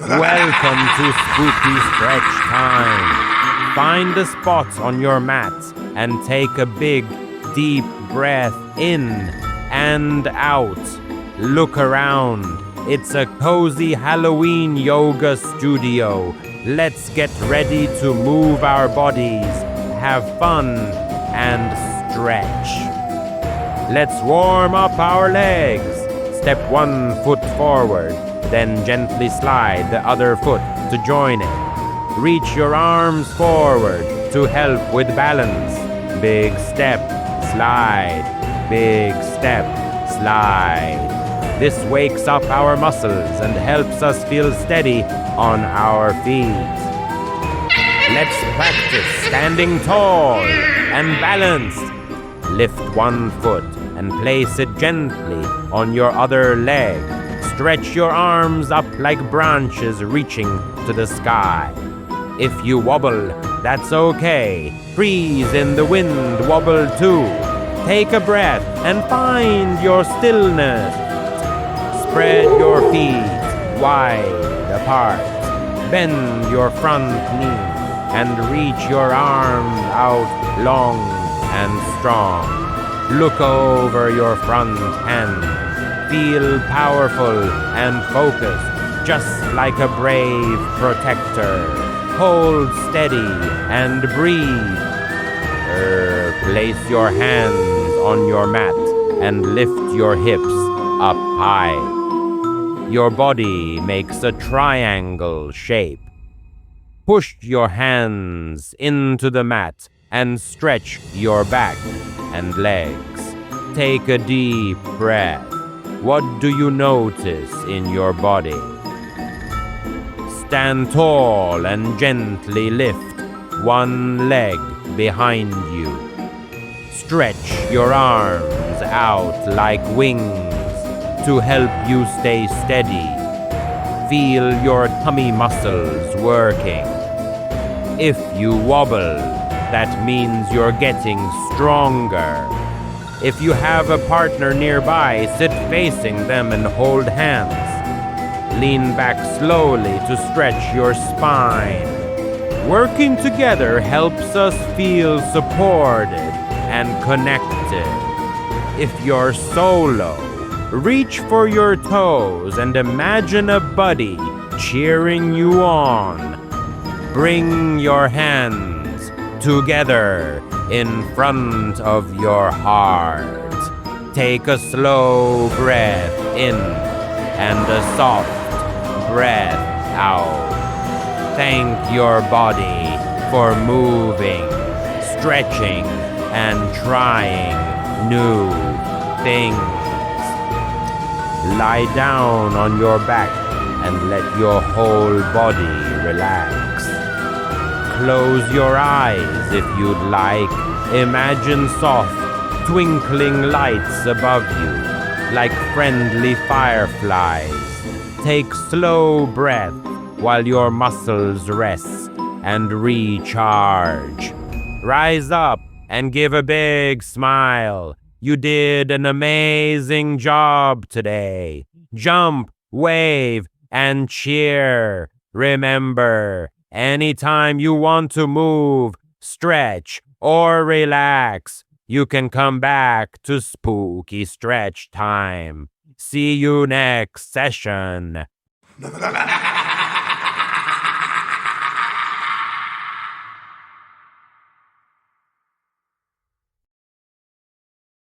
Welcome to Spooky Stretch Time. Find a spot on your mat and take a big, deep breath in and out. Look around. It's a cozy Halloween yoga studio. Let's get ready to move our bodies, have fun, and stretch. Let's warm up our legs. Step 1 foot forward. Then gently slide the other foot to join it. Reach your arms forward to help with balance. Big step, slide. Big step, slide. This wakes up our muscles and helps us feel steady on our feet. Let's practice standing tall and balanced. Lift 1 foot and place it gently on your other leg. Stretch your arms up like branches reaching to the sky. If you wobble, that's okay. Freeze in the wind, wobble too. Take a breath and find your stillness. Spread your feet wide apart. Bend your front knee and reach your arms out long and strong. Look over your front hand. Feel powerful and focused, just like a brave protector. Hold steady and breathe. Place your hands on your mat and lift your hips up high. Your body makes a triangle shape. Push your hands into the mat and stretch your back and legs. Take a deep breath. What do you notice in your body? Stand tall and gently lift 1 leg behind you. Stretch your arms out like wings to help you stay steady. Feel your tummy muscles working. If you wobble, that means you're getting stronger. If you have a partner nearby, sit facing them and hold hands. Lean back slowly to stretch your spine. Working together helps us feel supported and connected. If you're solo, reach for your toes and imagine a buddy cheering you on. Bring your hands together in front of your heart. Take a slow breath in and a soft breath out. Thank your body for moving, stretching, and trying new things. Lie down on your back and let your whole body relax. Close your eyes if you'd like. Imagine soft, twinkling lights above you, like friendly fireflies. Take slow breath while your muscles rest and recharge. Rise up and give a big smile. You did an amazing job today. Jump, wave, and cheer. Remember, anytime you want to move, stretch, or relax, you can come back to Spooky Stretch Time. See you next session.